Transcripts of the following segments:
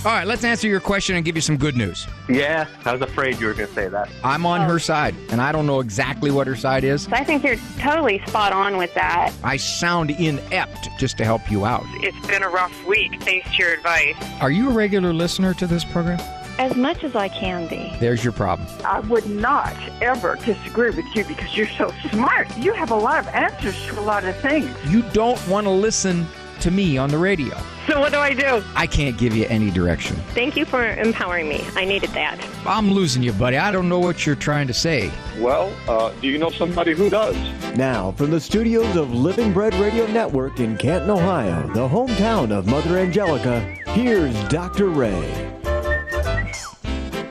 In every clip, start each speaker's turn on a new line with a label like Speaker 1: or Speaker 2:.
Speaker 1: All right, let's answer your question and give you some good news.
Speaker 2: Yeah, I was afraid you were going to say that.
Speaker 1: I'm on her side, and I don't know exactly what her side is.
Speaker 3: I think you're totally spot on with that.
Speaker 1: I sound inept just to help you out.
Speaker 4: It's been a rough week, thanks to your advice.
Speaker 1: Are you a regular listener to this program?
Speaker 3: As much as I can be.
Speaker 1: There's your problem.
Speaker 5: I would not ever disagree with you because you're so smart. You have a lot of answers to a lot of things.
Speaker 1: You don't want to listen to me on the radio.
Speaker 4: So what do I do?
Speaker 1: I can't give you any direction.
Speaker 3: Thank you for empowering me. I needed that.
Speaker 1: I'm losing you, buddy. I don't know what you're trying to say.
Speaker 6: Well, do you know somebody who does?
Speaker 7: Now, from the studios of Living Bread Radio Network in Canton, Ohio, the hometown of Mother Angelica, here's Dr. Ray.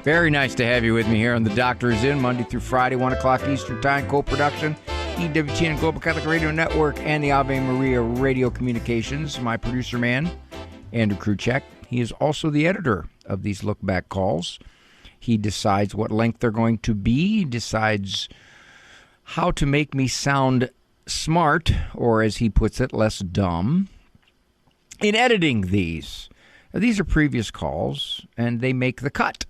Speaker 1: Very nice to have you with me here on The Doctor Is In, Monday through Friday, 1 o'clock Eastern Time, co-production, EWTN Global Catholic Radio Network, and the Ave Maria Radio Communications. My producer man, Andrew Kruchek. He is also the editor of these look-back calls. He decides what length they're going to be. He decides how to make me sound smart, or as he puts it, less dumb, in editing these. Now, these are previous calls, and they make the cut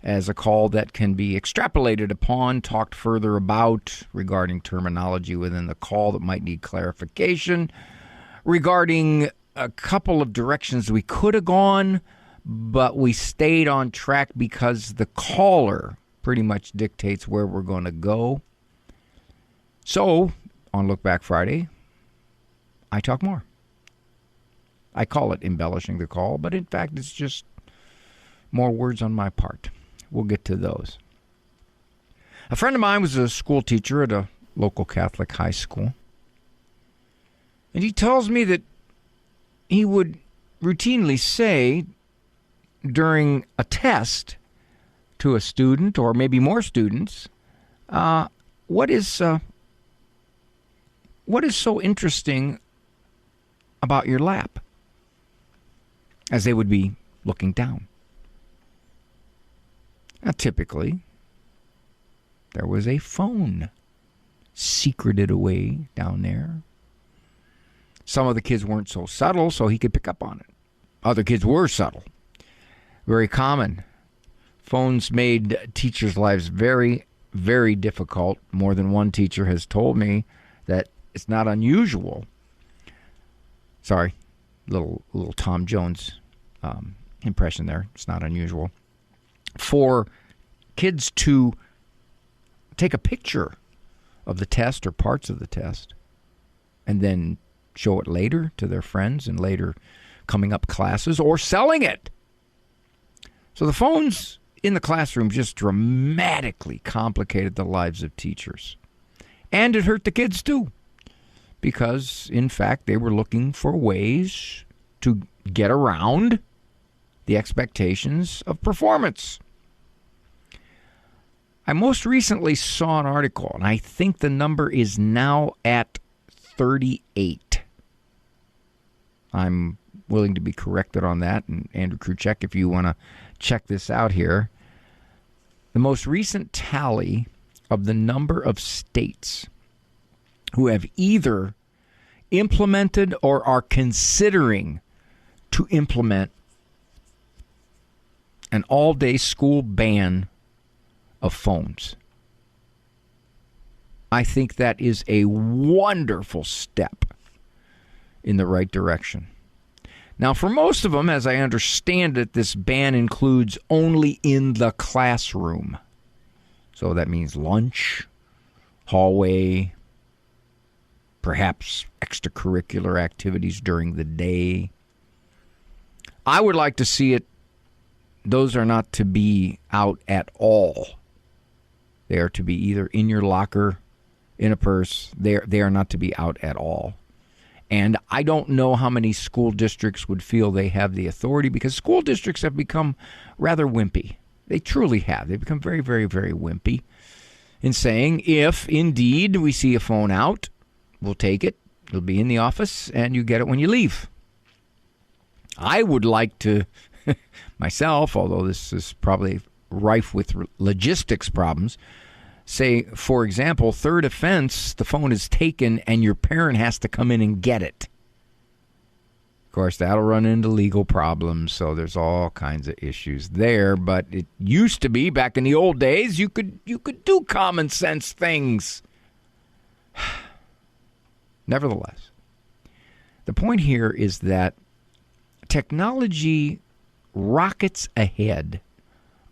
Speaker 1: as a call that can be extrapolated upon, talked further about regarding terminology within the call that might need clarification, regarding a couple of directions we could have gone, but we stayed on track because the caller pretty much dictates where we're going to go. So, on Look Back Friday, I talk more. I call it embellishing the call, but in fact it's just more words on my part. We'll get to those. A friend of mine was a school teacher at a local Catholic high school. And he tells me that he would routinely say during a test to a student, or maybe more students, what is so interesting about your lap? As they would be looking down. Now, typically, there was a phone secreted away down there. Some of the kids weren't so subtle, so he could pick up on it. Other kids were subtle. Very common. Phones made teachers' lives very, very difficult. More than one teacher has told me that it's not unusual. Sorry, little Tom Jones impression there. It's not unusual for kids to take a picture of the test or parts of the test and then show it later to their friends and later coming up classes or selling it. So the phones in the classroom just dramatically complicated the lives of teachers. And it hurt the kids too, because in fact they were looking for ways to get around the expectations of performance. I most recently saw an article, and I think the number is now at 38. I'm willing to be corrected on that, and Andrew Kruchek, if you want to check this out here. The most recent tally of the number of states who have either implemented or are considering to implement an all-day school ban of phones. I think that is a wonderful step in the right direction. Now, for most of them, as I understand it, this ban includes only in the classroom. So that means lunch, hallway, perhaps extracurricular activities during the day. I would like to see it, those are not to be out at all. They are to be either in your locker, in a purse. They are not to be out at all. And I don't know how many school districts would feel they have the authority, because school districts have become rather wimpy. They truly have. They've become very, very, very wimpy in saying, if indeed we see a phone out, we'll take it. It'll be in the office, and you get it when you leave. I would like to, myself, although this is probably rife with logistics problems, say, for example, third offense, the phone is taken and your parent has to come in and get it. course, that'll run into legal problems, so there's all kinds of issues there. But it used to be, back in the old days, you could do common sense things. Nevertheless, the point here is that technology rockets ahead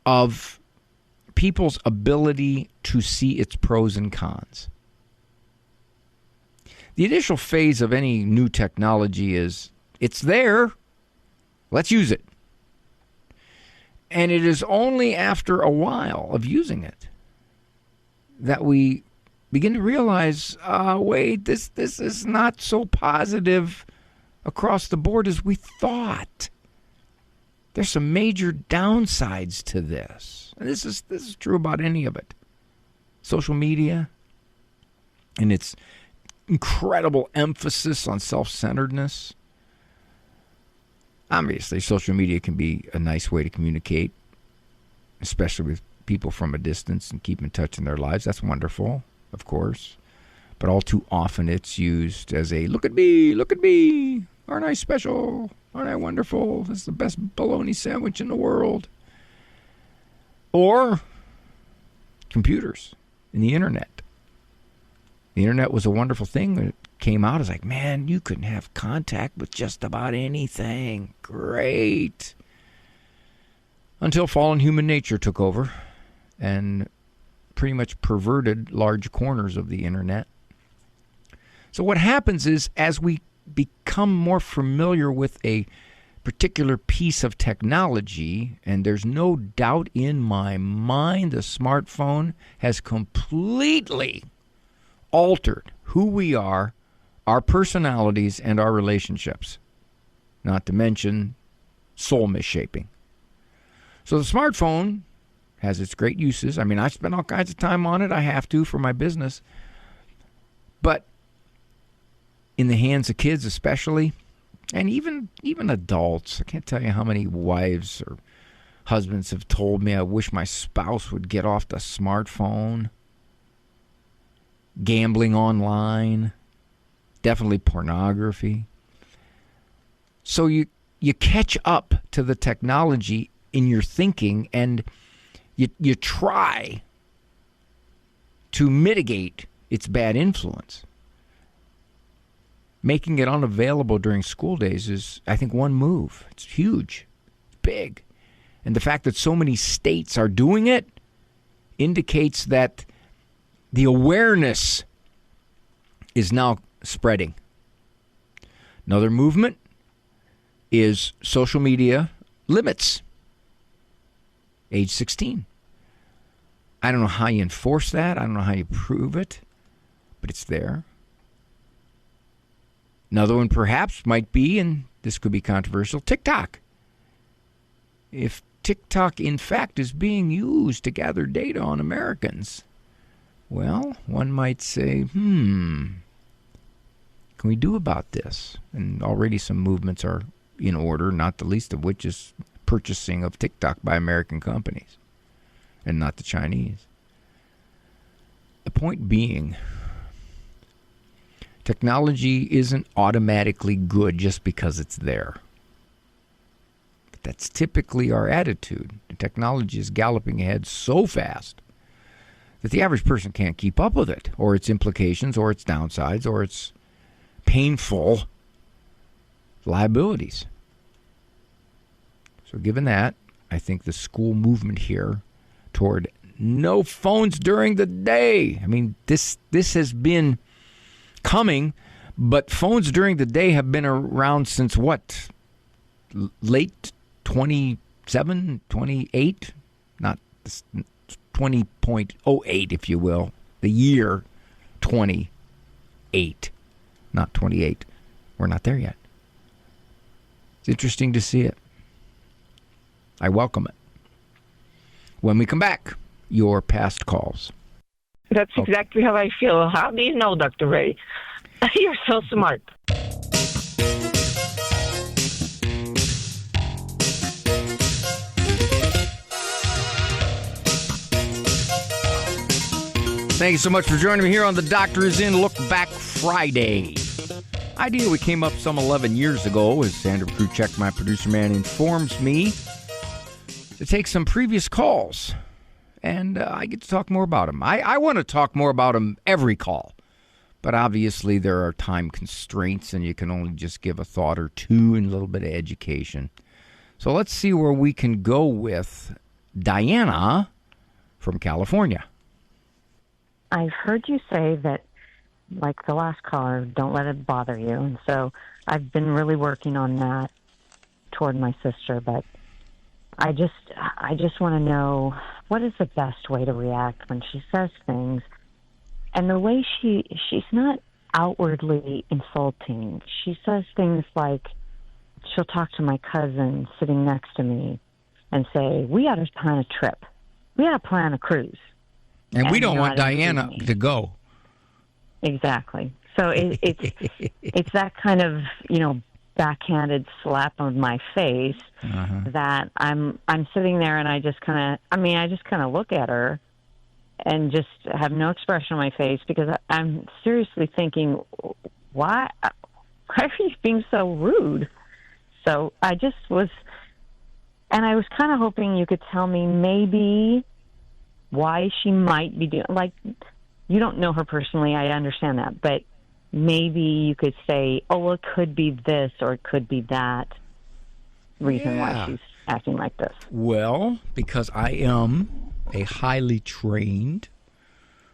Speaker 1: of people's ability to see its pros and cons. The initial phase of any new technology is, it's there, let's use it. And it is only after a while of using it that we begin to realize, wait, this is not so positive across the board as we thought. There's some major downsides to this. And this is true about any of it. Social media and its incredible emphasis on self-centeredness. Obviously, social media can be a nice way to communicate, especially with people from a distance and keep in touch in their lives. That's wonderful, of course. But all too often it's used as a, look at me, aren't I special, aren't I wonderful, this is the best bologna sandwich in the world. Or computers and the internet. The internet was a wonderful thing when it came out. It's like, man, you can have contact with just about anything. Great. Until fallen human nature took over and pretty much perverted large corners of the internet. So what happens is, as we become more familiar with a particular piece of technology, and there's no doubt in my mind the smartphone has completely altered who we are, our personalities, and our relationships, not to mention soul misshaping. So the smartphone has its great uses. I mean, I spend all kinds of time on it. I have to for my business. But in the hands of kids especially, and even adults, I can't tell you how many wives or husbands have told me, I wish my spouse would get off the smartphone. Gambling online, definitely pornography. So you catch up to the technology in your thinking, and you try to mitigate its bad influence. Making it unavailable during school days is, I think, one move. It's huge. It's big. And the fact that so many states are doing it indicates that the awareness is now spreading. Another movement is social media limits. Age 16. I don't know how you enforce that. I don't know how you prove it, but it's there. Another one perhaps might be, and this could be controversial, TikTok. If TikTok, in fact, is being used to gather data on Americans, well, one might say, can we do about this? And already some movements are in order, not the least of which is purchasing of TikTok by American companies and not the Chinese. The point being, technology isn't automatically good just because it's there. But that's typically our attitude. The technology is galloping ahead so fast that the average person can't keep up with it, or its implications, or its downsides, or its painful liabilities. So given that, I think the school movement here toward no phones during the day. I mean, this has been coming, but phones during the day have been around since what? Late 27, 28? Not 20.08, if you will. The year 28, not 28. We're not there yet. It's interesting to see it. I welcome it. When we come back, your past calls.
Speaker 4: That's exactly how I feel. How do you know, Dr. Ray? You're so smart.
Speaker 1: Thank you so much for joining me here on The Doctor Is In Look Back Friday. Idea we came up some 11 years ago, as Sandra Kruchek, my producer man, informs me, to take some previous calls. And I get to talk more about them. I want to talk more about them every call. But obviously there are time constraints, and you can only just give a thought or two and a little bit of education. So let's see where we can go with Diana from California.
Speaker 8: I've heard you say that, like the last caller, don't let it bother you. And so I've been really working on that toward my sister. But I just want to know, what is the best way to react when she says things? And the way she's not outwardly insulting. She says things like, she'll talk to my cousin sitting next to me and say, we ought to plan a trip. We ought to plan a cruise.
Speaker 1: And we don't want Diana to go.
Speaker 8: Exactly. So it's that kind of, backhanded slap on my face that I'm sitting there and I just kind of look at her and just have no expression on my face because I'm seriously thinking, why are you being so rude? So I was kind of hoping you could tell me maybe why she might be doing, like, you don't know her personally, I understand that, but maybe you could say, oh, well, it could be this or it could be that reason why she's acting like this.
Speaker 1: Well, because I am a highly trained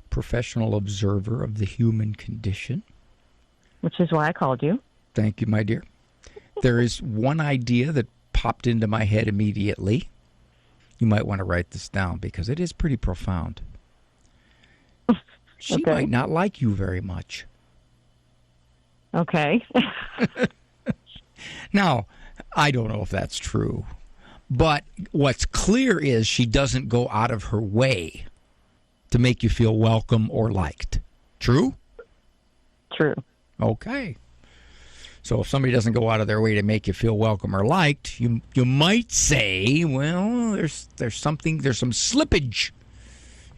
Speaker 1: professional observer of the human condition.
Speaker 8: Which is why I called you.
Speaker 1: Thank you, my dear. There is one idea that popped into my head immediately. You might want to write this down because it is pretty profound. She might not like you very much.
Speaker 8: Okay.
Speaker 1: Now, I don't know if that's true, but what's clear is she doesn't go out of her way to make you feel welcome or liked. True?
Speaker 8: True.
Speaker 1: Okay. So if somebody doesn't go out of their way to make you feel welcome or liked, you might say, well, there's some slippage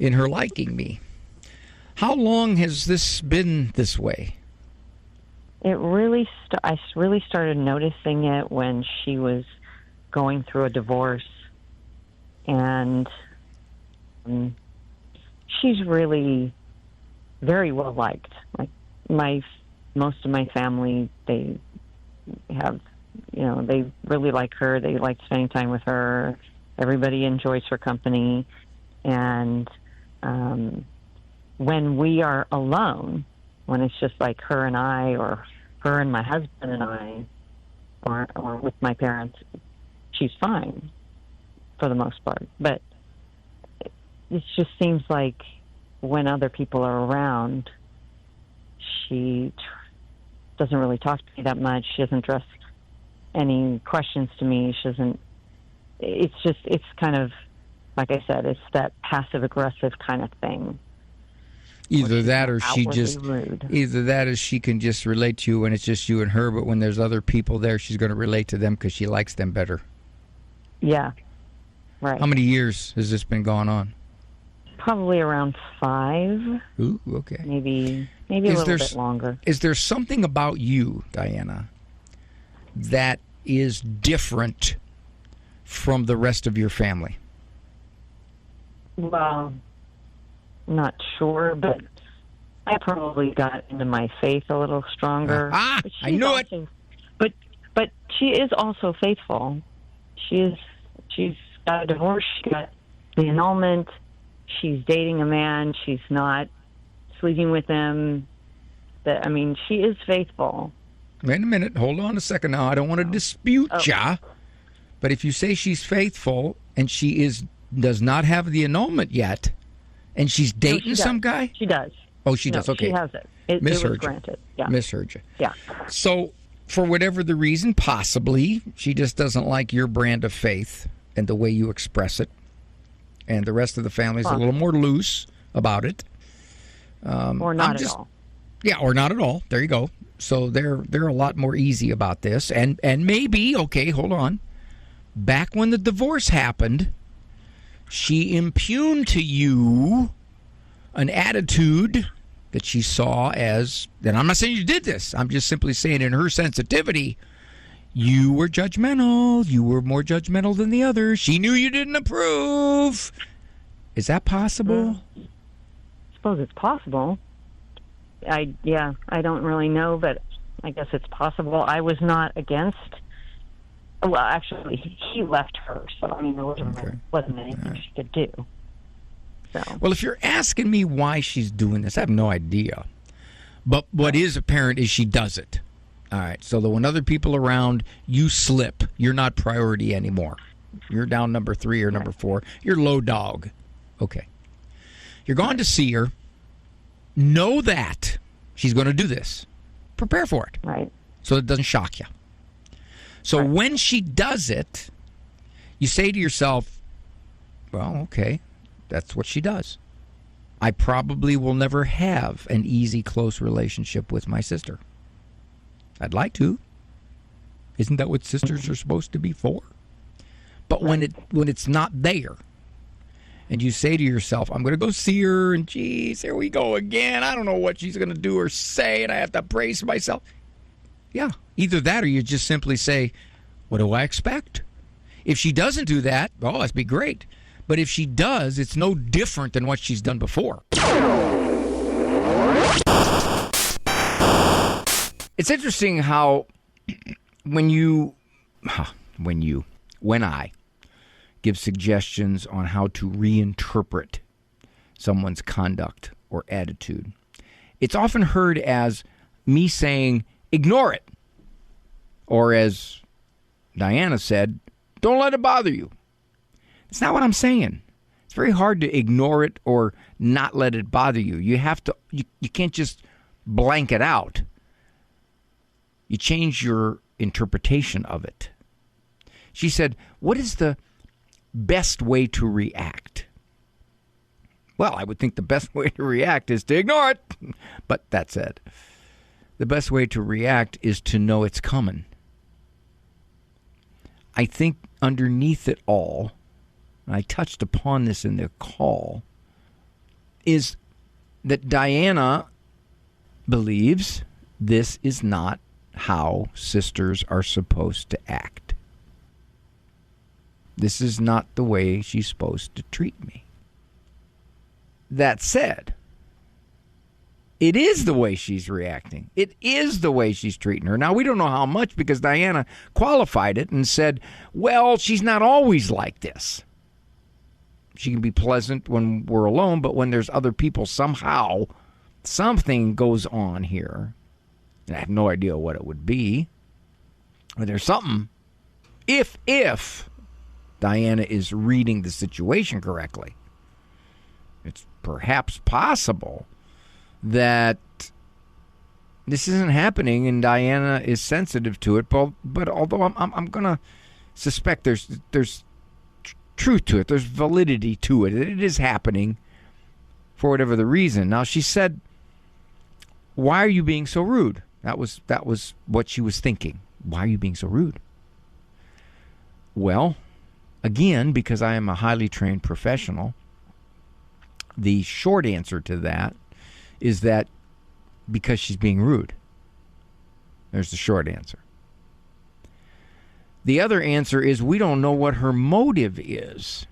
Speaker 1: in her liking me. How long has this been this way?
Speaker 8: I really started noticing it when she was going through a divorce, and she's really very well liked. Like most of my family, they have, they really like her. They like spending time with her. Everybody enjoys her company, and when we are alone, when it's just like her and I, or her and my husband and I, or with my parents, she's fine for the most part. But it just seems like when other people are around, she doesn't really talk to me that much. She doesn't address any questions to me. She doesn't. It's kind of, like I said, it's that passive aggressive kind of thing.
Speaker 1: Either that or she can just relate to you when it's just you and her, but when there's other people there, she's going to relate to them because she likes them better.
Speaker 8: Yeah, right.
Speaker 1: How many years has this been going on?
Speaker 8: Probably around 5.
Speaker 1: Ooh, okay.
Speaker 8: Maybe a little bit longer.
Speaker 1: Is there something about you, Diana, that is different from the rest of your family?
Speaker 8: Well, not sure, but I probably got into my faith a little stronger.
Speaker 1: I knew it.
Speaker 8: But she is also faithful. She's got a divorce. She got the annulment. She's dating a man. She's not sleeping with him. She is faithful.
Speaker 1: Wait a minute. Hold on a second now. I don't want to dispute ya. But if you say she's faithful and she does not have the annulment yet, and she's dating some guy?
Speaker 8: She does.
Speaker 1: Oh, she does. Okay.
Speaker 8: She has it. It was granted. Yeah.
Speaker 1: Misheard you.
Speaker 8: Yeah.
Speaker 1: So, for whatever the reason, possibly, she just doesn't like your brand of faith and the way you express it. And the rest of the family's a little more loose about it.
Speaker 8: Or not at all.
Speaker 1: Yeah, or not at all. There you go. So they're a lot more easy about this. And maybe, okay, hold on. Back when the divorce happened, she impugned to you an attitude that she saw as, and I'm not saying you did this, I'm just simply saying in her sensitivity, you were judgmental. You were more judgmental than the others. She knew you didn't approve. Is that possible?
Speaker 8: I suppose it's possible. I don't really know, but I guess it's possible. I was not against. Well, actually, he left her, so I mean, there wasn't anything she could do. So.
Speaker 1: Well, if you're asking me why she's doing this, I have no idea. But what is apparent is she does it. All right, so that when other people are around, you slip. You're not priority anymore. You're down number 3 or number 4. You're low dog. Okay. You're going to see her. Know that she's going to do this. Prepare for it.
Speaker 8: Right.
Speaker 1: So it doesn't shock you. So when she does it, you say to yourself, well, okay, that's what she does. I probably will never have an easy, close relationship with my sister. I'd like to. Isn't that what sisters are supposed to be for? But when it's not there, and you say to yourself, I'm going to go see her, and geez, here we go again. I don't know what she's going to do or say, and I have to brace myself. Yeah, either that or you just simply say, what do I expect? If she doesn't do that, oh, that'd be great. But if she does, it's no different than what she's done before. It's interesting how when I give suggestions on how to reinterpret someone's conduct or attitude, it's often heard as me saying, ignore it. Or as Diana said, don't let it bother you. It's not what I'm saying. It's very hard to ignore it or not let it bother you. You have to. You can't just blank it out. You change your interpretation of it. She said, what is the best way to react? Well, I would think the best way to react is to ignore it. But that said, the best way to react is to know it's coming. I think underneath it all, and I touched upon this in the call, is that Diana believes this is not how sisters are supposed to act. This is not the way she's supposed to treat me. That said, it is the way she's reacting. It is the way she's treating her. Now, we don't know how much because Diana qualified it and said, well, she's not always like this. She can be pleasant when we're alone, but when there's other people, somehow something goes on here. And I have no idea what it would be. But there's something. If Diana is reading the situation correctly, it's perhaps possible that this isn't happening and Diana is sensitive to it. But although I'm going to suspect there's truth to it, there's validity to it. It is happening for whatever the reason. Now, she said, why are you being so rude? That was what she was thinking. Why are you being so rude? Well, again, because I am a highly trained professional, the short answer to that is that because she's being rude. There's the short answer. The other answer is we don't know what her motive is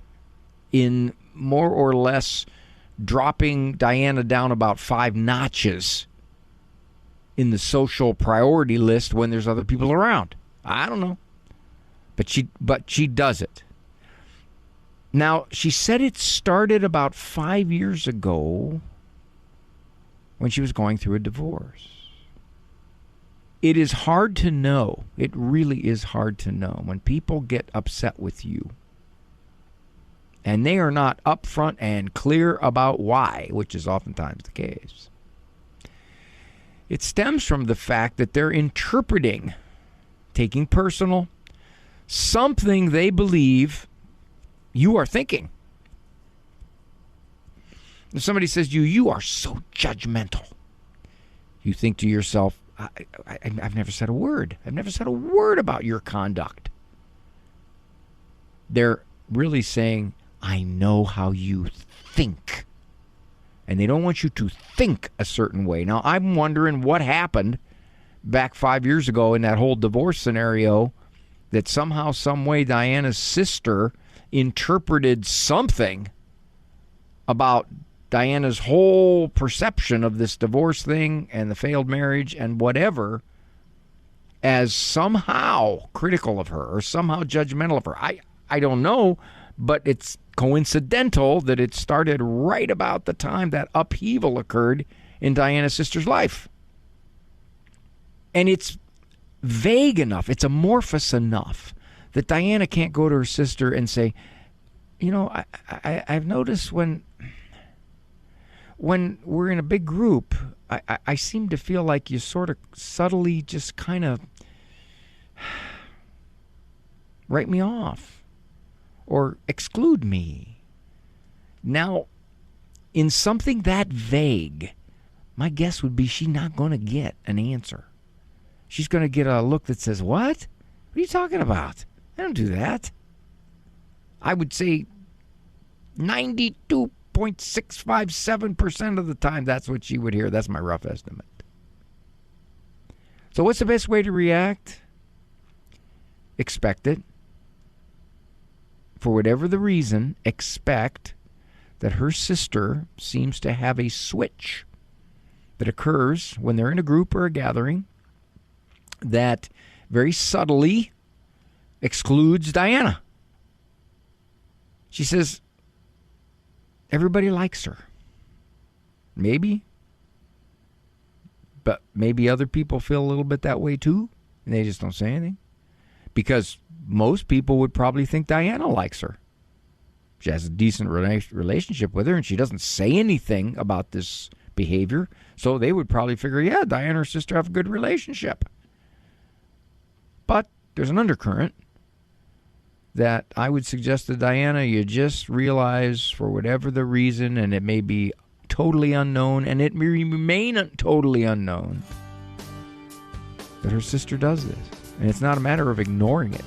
Speaker 1: in more or less dropping Diana down about 5 notches in the social priority list when there's other people around. I don't know. But she does it. Now, she said it started about 5 years ago when she was going through a divorce. It is hard to know. It really is hard to know when people get upset with you and they are not upfront and clear about why, which is oftentimes the case. It stems from the fact that they're interpreting, taking personal, something they believe you are thinking. If somebody says to you, you are so judgmental, you think to yourself, I've never said a word. I've never said a word about your conduct. They're really saying, I know how you think. And they don't want you to think a certain way. Now, I'm wondering what happened back 5 years ago in that whole divorce scenario, that somehow, some way, Diana's sister interpreted something about Diana's whole perception of this divorce thing and the failed marriage and whatever as somehow critical of her or somehow judgmental of her. I don't know, but it's coincidental that it started right about the time that upheaval occurred in Diana's sister's life. And it's vague enough, it's amorphous enough that Diana can't go to her sister and say, you know, I've noticed when we're in a big group, I seem to feel like you sort of subtly just kind of write me off or exclude me. Now, in something that vague, my guess would be she's not going to get an answer. She's going to get a look that says, what? What are you talking about? I don't do that. I would say 92.657% of the time that's what she would hear. That's my rough estimate. So what's the best way to react? Expect it. For whatever the reason, expect that her sister seems to have a switch that occurs when they're in a group or a gathering that very subtly excludes Diana. She says, everybody likes her. Maybe. But maybe other people feel a little bit that way too, and they just don't say anything. Because most people would probably think Diana likes her. She has a decent relationship with her, and she doesn't say anything about this behavior. So they would probably figure, yeah, Diana and her sister have a good relationship. But there's an undercurrent that I would suggest to Diana, you just realize for whatever the reason, and it may be totally unknown, and it may remain totally unknown, that her sister does this. And it's not a matter of ignoring it.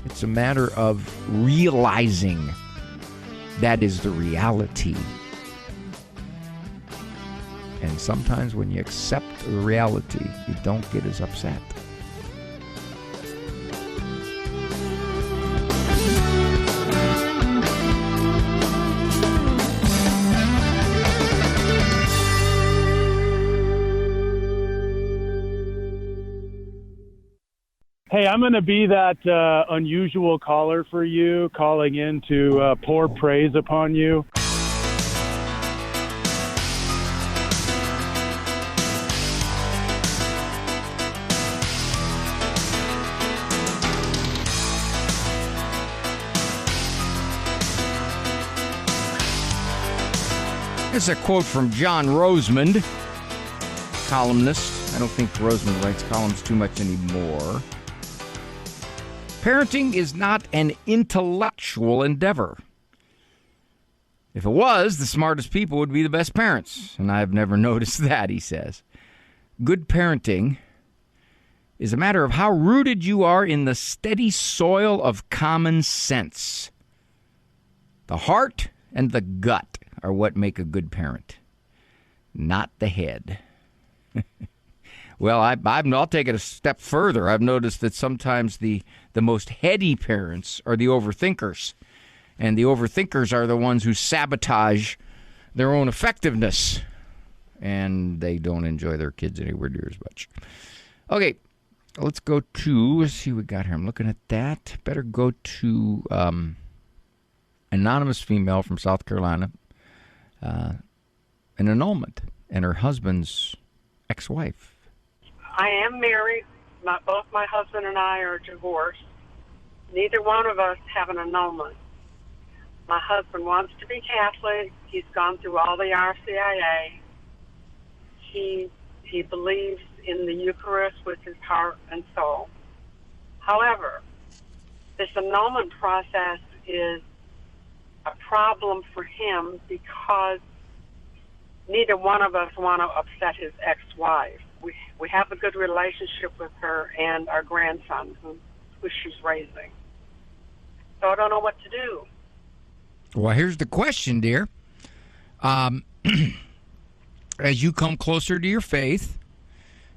Speaker 1: It's a matter of realizing that is the reality. And sometimes when you accept the reality, you don't get as upset.
Speaker 9: Hey, I'm going to be that unusual caller for you, calling in to pour praise upon you.
Speaker 1: It's a quote from John Rosemond, columnist. I don't think Rosemond writes columns too much anymore. Parenting is not an intellectual endeavor. If it was, the smartest people would be the best parents, and I've never noticed that, he says. Good parenting is a matter of how rooted you are in the steady soil of common sense. The heart and the gut are what make a good parent, not the head. Well, I'll take it a step further. I've noticed that sometimes the most heady parents are the overthinkers, and the overthinkers are the ones who sabotage their own effectiveness, and they don't enjoy their kids anywhere near as much. Okay, let's see what we got here. I'm looking at that. Better go to anonymous female from South Carolina, an annulment, and her husband's ex-wife.
Speaker 10: I am married. Both my husband and I are divorced. Neither one of us have an annulment. My husband wants to be Catholic. He's gone through all the RCIA. He believes in the Eucharist with his heart and soul. However, this annulment process is a problem for him because neither one of us want to upset his ex-wife. We have a good relationship with her and our grandson, who she's raising. So I don't know what to do.
Speaker 1: Well, here's the question, dear. as you come closer to your faith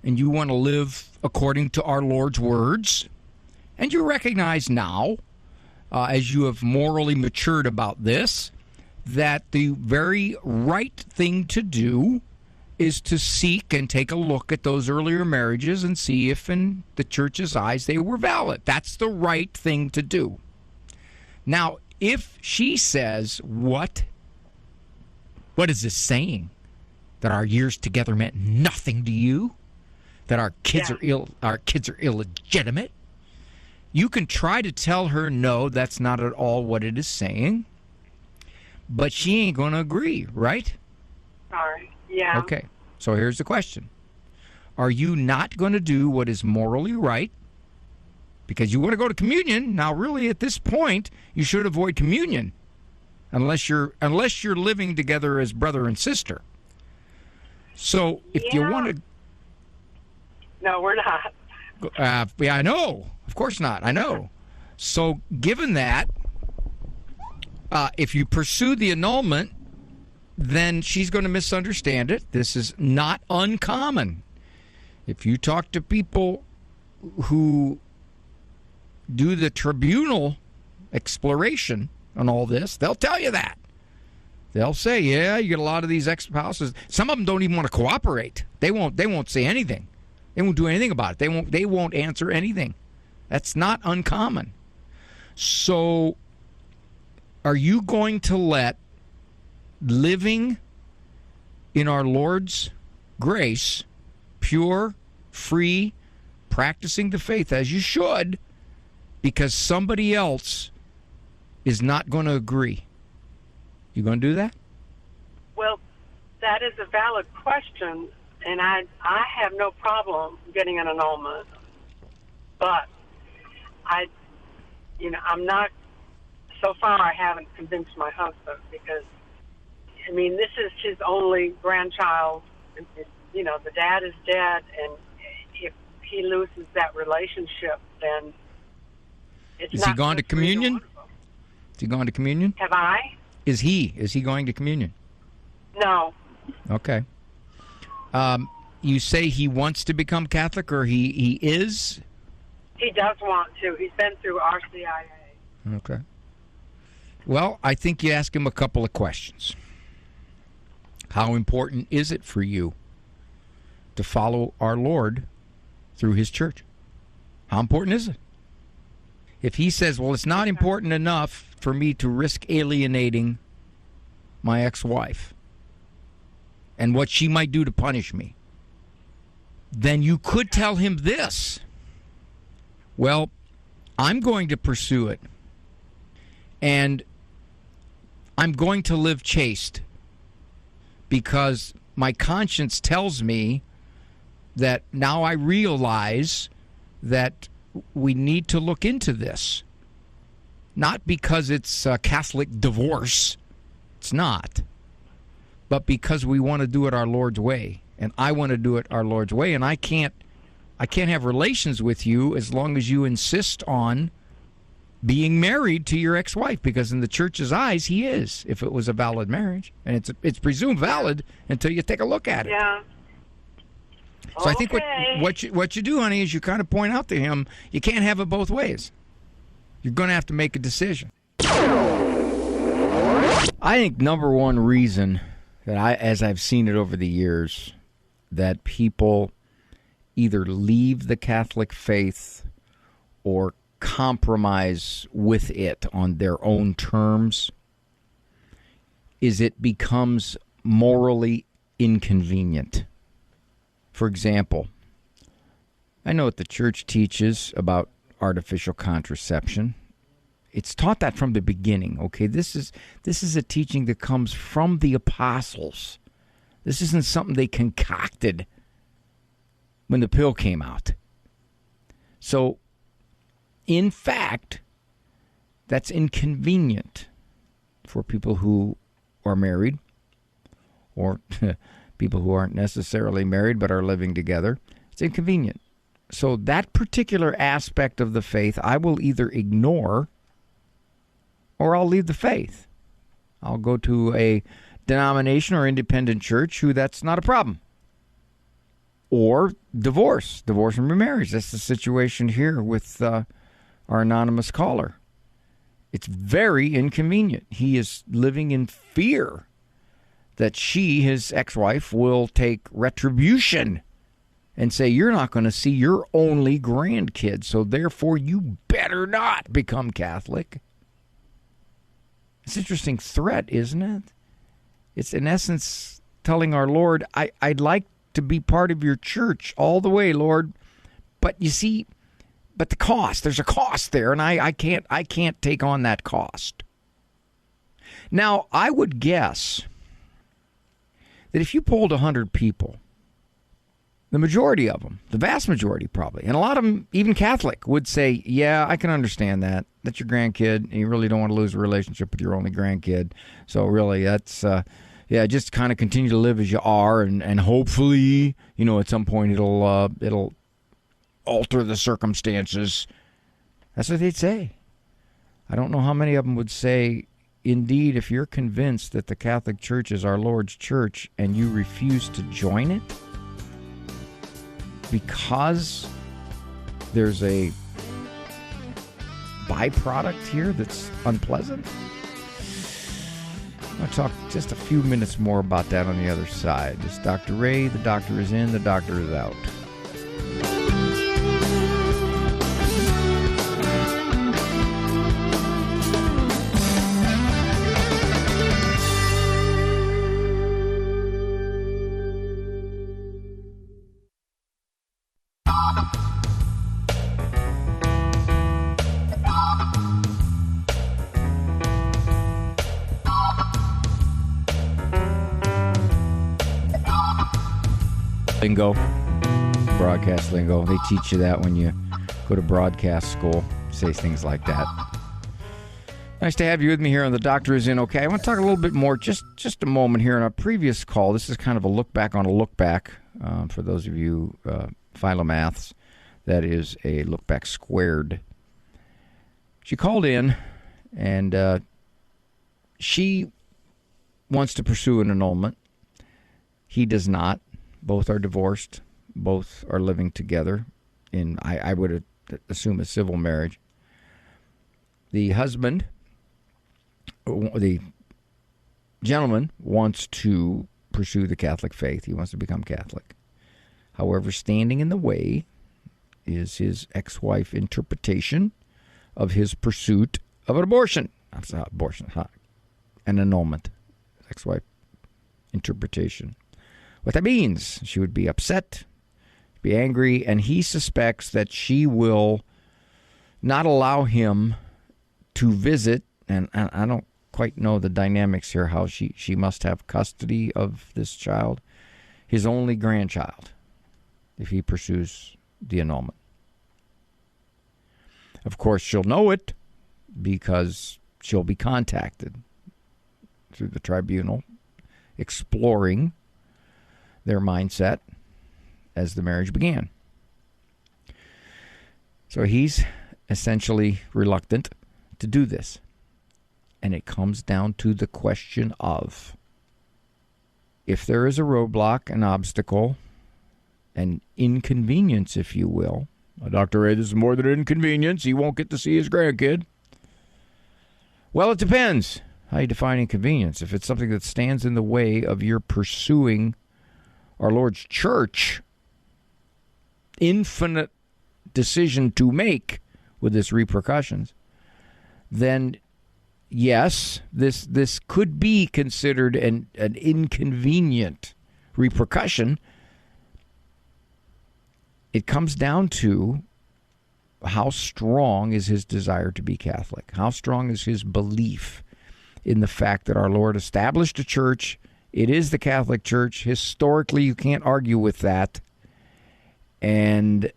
Speaker 1: and you want to live according to our Lord's words, and you recognize now, as you have morally matured about this, that the very right thing to do is to seek and take a look at those earlier marriages and see if in the church's eyes they were valid. That's the right thing to do. Now, if she says, what is this saying? That our years together meant nothing to you? That our kids are illegitimate? You can try to tell her, no, that's not at all what it is saying. But she ain't going to agree, right?
Speaker 10: Sorry. Yeah.
Speaker 1: Okay. So here's the question. Are you not going to do what is morally right? Because you want to go to communion. Now, really, at this point, you should avoid communion unless you're living together as brother and sister. So if you want to...
Speaker 10: No, we're not.
Speaker 1: Yeah, I know. Of course not. I know. So given that, if you pursue the annulment, then she's going to misunderstand it. This is not uncommon. If you talk to people who do the tribunal exploration on all this, they'll tell you that. They'll say, yeah, you get a lot of these ex-spouses. Some of them don't even want to cooperate. They won't say anything. They won't do anything about it. They won't answer anything. That's not uncommon. So are you going to let living in our Lord's grace, pure, free, practicing the faith as you should, because somebody else is not going to agree? You going to do that?
Speaker 10: Well, that is a valid question, and I have no problem getting an annulment. But I'm not. So far, I haven't convinced my husband because, this is his only grandchild. The dad is dead, and if he loses that relationship, then it's
Speaker 1: Is
Speaker 10: not
Speaker 1: he gone to communion? Is he gone to communion?
Speaker 10: Have I?
Speaker 1: Is he going to communion?
Speaker 10: No.
Speaker 1: Okay. You say he wants to become Catholic, or he is?
Speaker 10: He does want to. He's been through RCIA.
Speaker 1: Okay. Well, I think you ask him a couple of questions. How important is it for you to follow our Lord through his church? How important is it? If he says, well, it's not important enough for me to risk alienating my ex-wife and what she might do to punish me, then you could tell him this. Well, I'm going to pursue it, and I'm going to live chaste because my conscience tells me that now I realize that we need to look into this. Not because it's a Catholic divorce. It's not. But because we want to do it our Lord's way. And I want to do it our Lord's way. And I can't have relations with you as long as you insist on being married to your ex-wife, because in the church's eyes, he is, if it was a valid marriage. And it's presumed valid until you take a look at it.
Speaker 10: Yeah.
Speaker 1: So I think what you do, honey, is you kind of point out to him, you can't have it both ways. You're going to have to make a decision. I think number one reason that as I've seen it over the years, that people either leave the Catholic faith or compromise with it on their own terms is it becomes morally inconvenient. For example, I know what the church teaches about artificial contraception. It's taught that from the beginning, okay? This is a teaching that comes from the apostles. This isn't something they concocted when the pill came out. So, in fact, that's inconvenient for people who are married or people who aren't necessarily married but are living together. It's inconvenient. So that particular aspect of the faith, I will either ignore or I'll leave the faith. I'll go to a denomination or independent church who that's not a problem. Or divorce and remarriage. That's the situation here with our anonymous caller. It's very inconvenient. He is living in fear that she, his ex-wife, will take retribution and say, you're not going to see your only grandkid, so therefore you better not become Catholic. It's an interesting threat, isn't it? It's in essence telling our Lord, I'd like to be part of your church all the way, Lord, but you see, but the cost, there's a cost there, and I can't take on that cost. Now, I would guess that if you polled 100 people, the majority of them, the vast majority probably, and a lot of them, even Catholic, would say, yeah, I can understand that. That's your grandkid, and you really don't want to lose a relationship with your only grandkid. So really, that's, just kind of continue to live as you are, and hopefully, at some point it'll alter the circumstances. That's what they'd say. I don't know how many of them would say, indeed, if you're convinced that the Catholic Church is our Lord's church and you refuse to join it because there's a byproduct here that's unpleasant. I'll talk just a few minutes more about that on the other side. It's Dr. Ray. The doctor is in, the doctor is out. Lingo, broadcast lingo. They teach you that when you go to broadcast school. Say things like that. Nice to have you with me here on The Doctor Is In. Okay, I want to talk a little bit more, just a moment here. In our previous call, this is kind of a look back on a look back. For those of you philomaths, that is a look back squared. She called in, and she wants to pursue an annulment. He does not. Both are divorced. Both are living together in, I would assume, a civil marriage. The husband, the gentleman, wants to pursue the Catholic faith. He wants to become Catholic. However, standing in the way is his ex-wife interpretation of his pursuit of an abortion. An annulment. Ex-wife interpretation. What that means, she would be upset, be angry, and he suspects that she will not allow him to visit, and I don't quite know the dynamics here, how she must have custody of this child, his only grandchild, if he pursues the annulment. Of course, she'll know it because she'll be contacted through the tribunal, exploring their mindset as the marriage began. So he's essentially reluctant to do this. And it comes down to the question of, if there is a roadblock, an obstacle, an inconvenience, if you will. Dr. Ray, this is more than an inconvenience. He won't get to see his grandkid. Well, it depends how you define inconvenience. If it's something that stands in the way of your pursuing our Lord's church, infinite decision to make with its repercussions, then yes, this could be considered an inconvenient repercussion. It comes down to how strong is his desire to be Catholic? How strong is his belief in the fact that our Lord established a church? It is the Catholic Church. Historically, you can't argue with that. And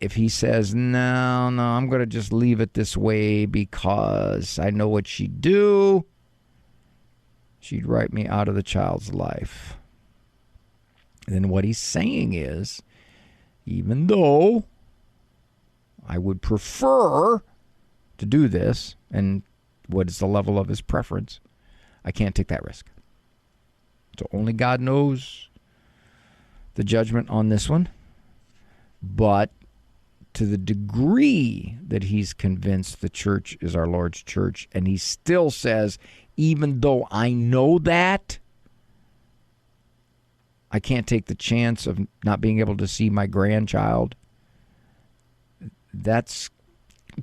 Speaker 1: if he says, no, I'm going to just leave it this way because I know what she'd do, she'd write me out of the child's life. And then what he's saying is, even though I would prefer to do this, and what is the level of his preference, I can't take that risk. So only God knows the judgment on this one. But to the degree that he's convinced the church is our Lord's church, and he still says, even though I know that, I can't take the chance of not being able to see my grandchild. That's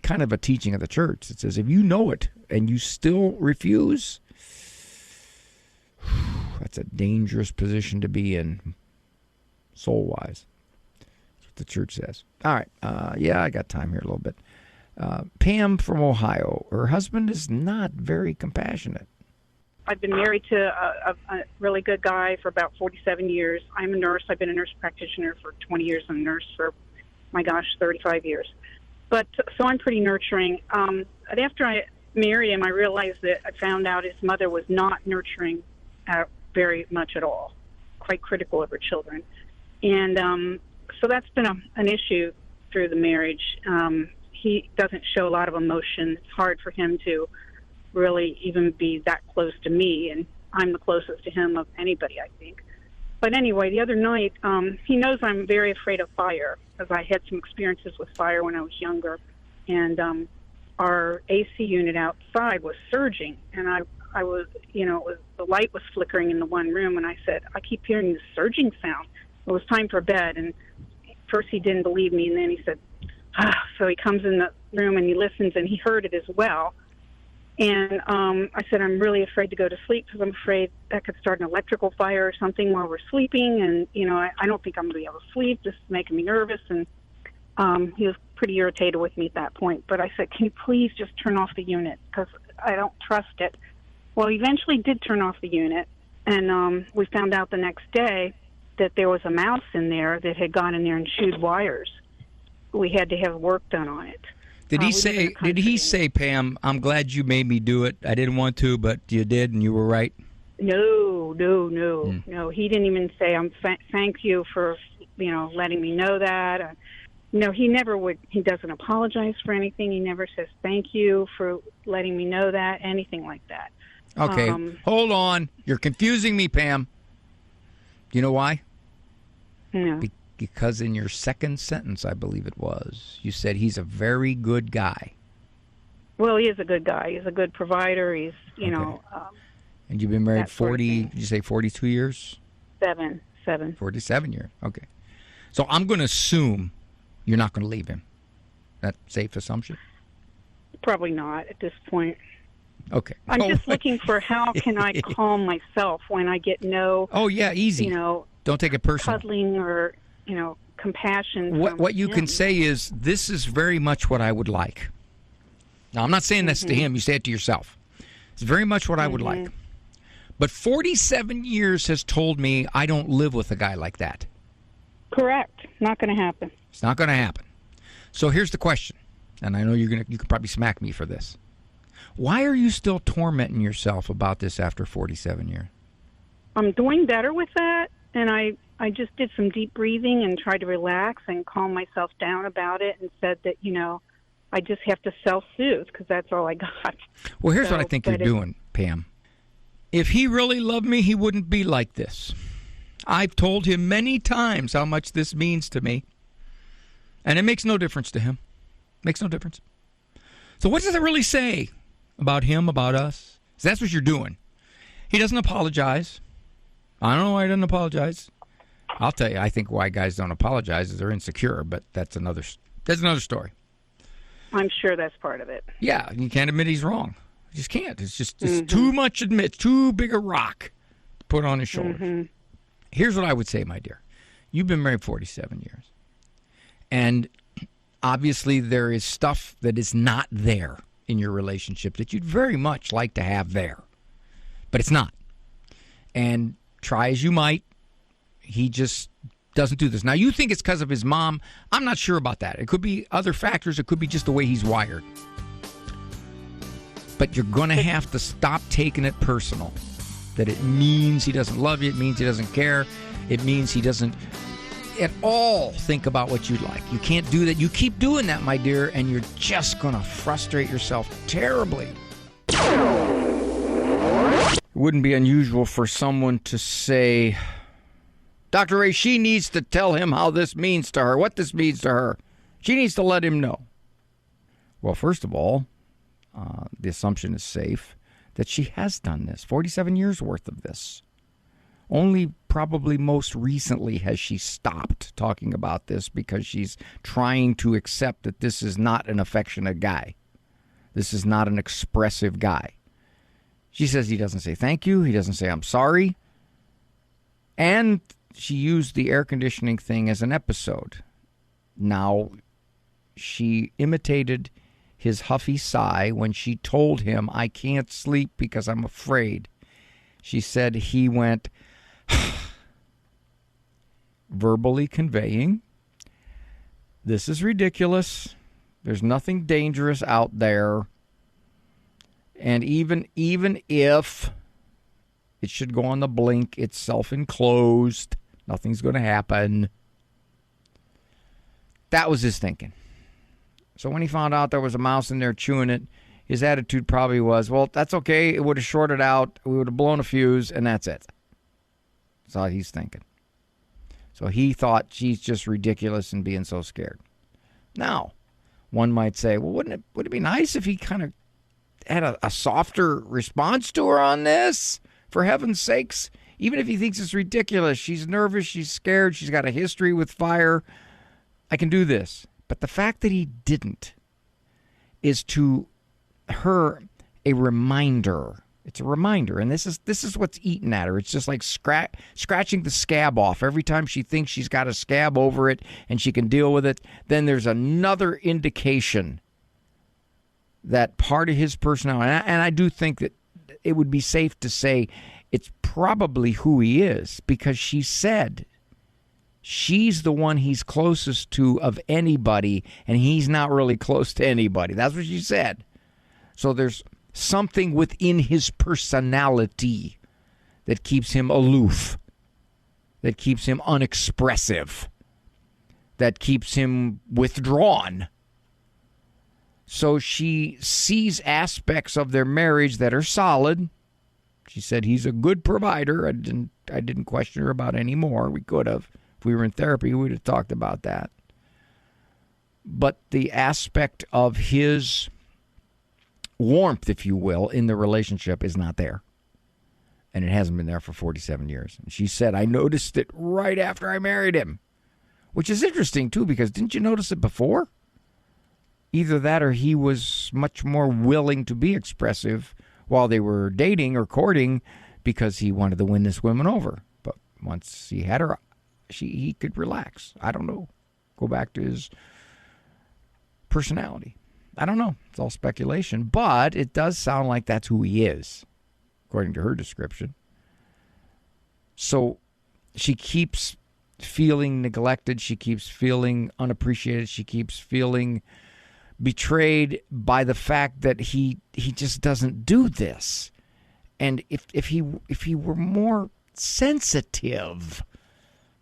Speaker 1: kind of a teaching of the church. It says if you know it and you still refuse, that's a dangerous position to be in, soul-wise. That's what the church says. All right. I got time here a little bit. Pam from Ohio. Her husband is not very compassionate.
Speaker 11: I've been married to a really good guy for about 47 years. I'm a nurse. I've been a nurse practitioner for 20 years. I'm a nurse for, 35 years. But so I'm pretty nurturing. After I married him, I realized that I found out his mother was not nurturing very much at all, quite critical of her children. And so that's been an issue through the marriage. He doesn't show a lot of emotion. It's hard for him to really even be that close to me, and I'm the closest to him of anybody, I think. But anyway, the other night, he knows I'm very afraid of fire, because I had some experiences with fire when I was younger, and our AC unit outside was surging, and I was, the light was flickering in the one room, and I said, I keep hearing this surging sound. It was time for bed, and first he didn't believe me, and then he said, so he comes in the room and he listens, and he heard it as well. And I said, I'm really afraid to go to sleep because I'm afraid that could start an electrical fire or something while we're sleeping. And, I don't think I'm going to be able to sleep. This is making me nervous. And he was pretty irritated with me at that point. But I said, can you please just turn off the unit because I don't trust it. Well, he eventually did turn off the unit. And we found out the next day that there was a mouse in there that had gone in there and chewed wires. We had to have work done on it.
Speaker 1: Did he say, Pam, I'm glad you made me do it. I didn't want to, but you did, and you were right?
Speaker 11: No. He didn't even say, thank you for, letting me know that. No, he never would. He doesn't apologize for anything. He never says thank you for letting me know that, anything like that.
Speaker 1: Okay, hold on. You're confusing me, Pam. Do you know why?
Speaker 11: No.
Speaker 1: Because in your second sentence, I believe it was, you said he's a very good guy.
Speaker 11: Well, he is a good guy. He's a good provider. He's,
Speaker 1: and you've been married 40, did you say 42 years?
Speaker 11: 7.
Speaker 1: 47 years. Okay. So I'm going to assume you're not going to leave him. That safe assumption?
Speaker 11: Probably not at this point.
Speaker 1: Okay.
Speaker 11: I'm just looking for how can I calm myself when I get no...
Speaker 1: Oh, yeah, easy. Don't take it personal.
Speaker 11: Cuddling or... compassion.
Speaker 1: What you can say is, this is very much what I would like. Now, I'm not saying this to him. You say it to yourself. It's very much what I would like. But 47 years has told me I don't live with a guy like that.
Speaker 11: Correct. Not going to happen.
Speaker 1: It's not going to happen. So here's the question, and I know you could probably smack me for this. Why are you still tormenting yourself about this after 47 years?
Speaker 11: I'm doing better with that, and I just did some deep breathing and tried to relax and calm myself down about it and said that, I just have to self-soothe because that's all I got.
Speaker 1: Well, here's what I think you're doing, Pam. If he really loved me, he wouldn't be like this. I've told him many times how much this means to me, and it makes no difference to him. Makes no difference. So what does it really say about him, about us? So that's what you're doing. He doesn't apologize. I don't know why he doesn't apologize. I'll tell you, I think why guys don't apologize is they're insecure, but that's another story.
Speaker 11: I'm sure that's part of it.
Speaker 1: Yeah, you can't admit he's wrong. You just can't. It's too much to admit, too big a rock to put on his shoulders. Here's what I would say, my dear. You've been married 47 years. And obviously there is stuff that is not there in your relationship that you'd very much like to have there. But it's not. And try as you might, he just doesn't do this. Now, you think it's because of his mom. I'm not sure about that. It could be other factors. It could be just the way he's wired. But you're going to have to stop taking it personal. That it means he doesn't love you. It means he doesn't care. It means he doesn't at all think about what you'd like. You can't do that. You keep doing that, my dear, and you're just going to frustrate yourself terribly. It wouldn't be unusual for someone to say, Dr. Ray, she needs to tell him how this means to her, what this means to her. She needs to let him know. Well, first of all, the assumption is safe that she has done this, 47 years worth of this. Only probably most recently has she stopped talking about this because she's trying to accept that this is not an affectionate guy. This is not an expressive guy. She says he doesn't say thank you. He doesn't say I'm sorry. And she used the air conditioning thing as an episode. Now, she imitated his huffy sigh when she told him, I can't sleep because I'm afraid. She said he went, verbally conveying, this is ridiculous. There's nothing dangerous out there. And even if it should go on the blink, it's self-enclosed. Nothing's going to happen. That was his thinking. So when he found out there was a mouse in there chewing it, his attitude probably was, well, that's okay. It would have shorted out. We would have blown a fuse, and that's it. That's how he's thinking. So he thought she's just ridiculous and being so scared. Now, one might say, well, would it be nice if he kind of had a softer response to her on this? For heaven's sakes, even if he thinks it's ridiculous, she's nervous, she's scared, she's got a history with fire. I can do this. But the fact that he didn't is to her a reminder. It's a reminder, and this is what's eating at her. It's just like scratching the scab off. Every time she thinks she's got a scab over it and she can deal with it, then there's another indication that part of his personality, and I do think that it would be safe to say it's probably who he is, because she said she's the one he's closest to of anybody, and he's not really close to anybody. That's what she said. So there's something within his personality that keeps him aloof, that keeps him unexpressive, that keeps him withdrawn. So she sees aspects of their marriage that are solid. She said he's a good provider. I didn't question her about any more. We could have. If we were in therapy, we would have talked about that. But the aspect of his warmth, if you will, in the relationship is not there. And it hasn't been there for 47 years. And she said, I noticed it right after I married him. Which is interesting, too, because didn't you notice it before? Either that or he was much more willing to be expressive while they were dating or courting because he wanted to win this woman over. But once he had her, he could relax. I don't know. Go back to his personality. I don't know. It's all speculation. But it does sound like that's who he is, according to her description. So she keeps feeling neglected. She keeps feeling unappreciated. She keeps feeling betrayed by the fact that he just doesn't do this. And if he were more sensitive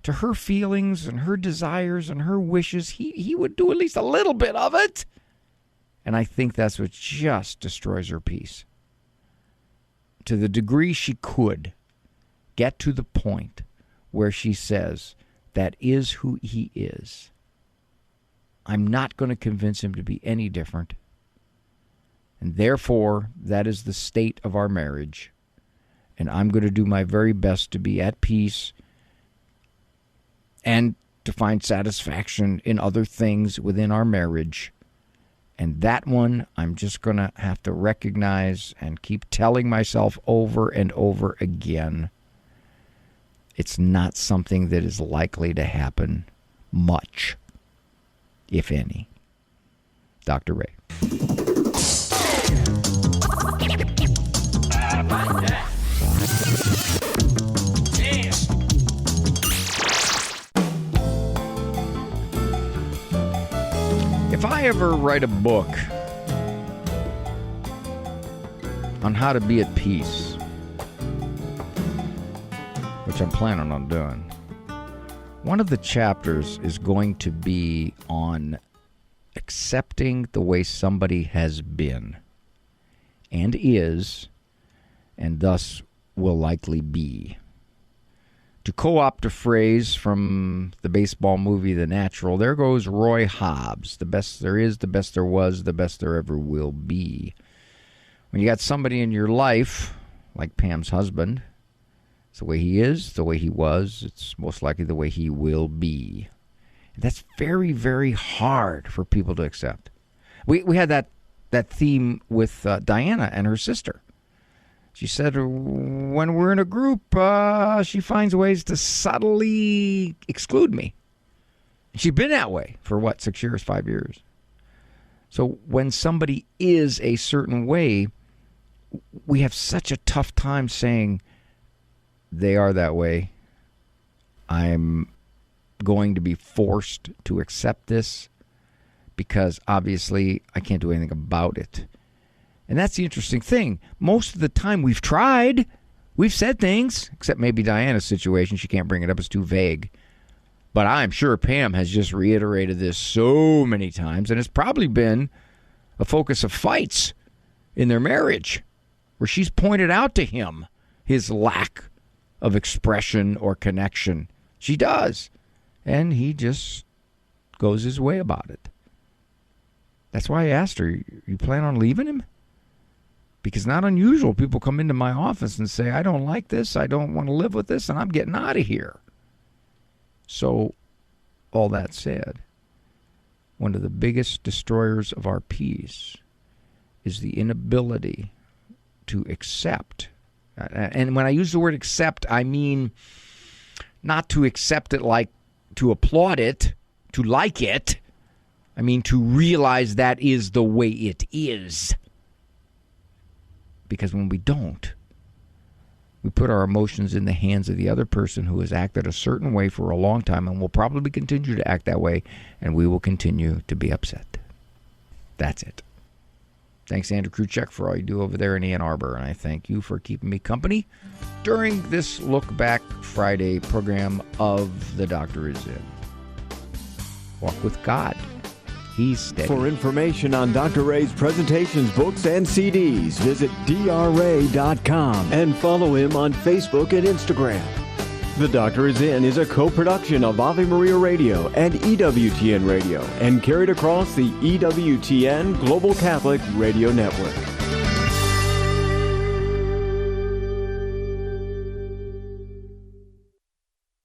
Speaker 1: to her feelings and her desires and her wishes, he would do at least a little bit of it. And I think that's what just destroys her peace. To the degree she could get to the point where she says, that is who he is. I'm not going to convince him to be any different. And therefore, that is the state of our marriage. And I'm going to do my very best to be at peace and to find satisfaction in other things within our marriage. And that one, I'm just going to have to recognize and keep telling myself over and over again, it's not something that is likely to happen much, if any. Dr. Ray. If I ever write a book on how to be at peace, which I'm planning on doing, one of the chapters is going to be on accepting the way somebody has been and is, and thus will likely be. To co-opt a phrase from the baseball movie The Natural, there goes Roy Hobbs. The best there is, the best there was, the best there ever will be. When you got somebody in your life, like Pam's husband, it's the way he is, the way he was, it's most likely the way he will be. And that's very, very hard for people to accept. We had that theme with Diana and her sister. She said when we're in a group, she finds ways to subtly exclude me. She's been that way for, 6 years, 5 years. So when somebody is a certain way, we have such a tough time saying they are that way. I'm going to be forced to accept this because obviously I can't do anything about it. And that's the interesting thing. Most of the time we've tried. We've said things, except maybe Diana's situation. She can't bring it up. It's too vague. But I'm sure Pam has just reiterated this so many times, and it's probably been a focus of fights in their marriage, where she's pointed out to him his lack of expression or connection. She does. And he just goes his way about it. That's why I asked her, you plan on leaving him? Because not unusual. People come into my office and say, I don't like this, I don't want to live with this, and I'm getting out of here. So, all that said, one of the biggest destroyers of our peace is the inability to accept. And when I use the word accept, I mean not to accept it like to applaud it, to like it. I mean to realize that is the way it is. Because when we don't, we put our emotions in the hands of the other person who has acted a certain way for a long time and will probably continue to act that way, and we will continue to be upset. That's it. Thanks, Andrew Kruchek, for all you do over there in Ann Arbor, and I thank you for keeping me company during this Look Back Friday program of The Doctor Is In. Walk with God. He's steady.
Speaker 7: For information on Dr. Ray's presentations, books, and CDs, visit drray.com and follow him on Facebook and Instagram. The Doctor Is In is a co-production of Ave Maria Radio and EWTN Radio and carried across the EWTN Global Catholic Radio Network.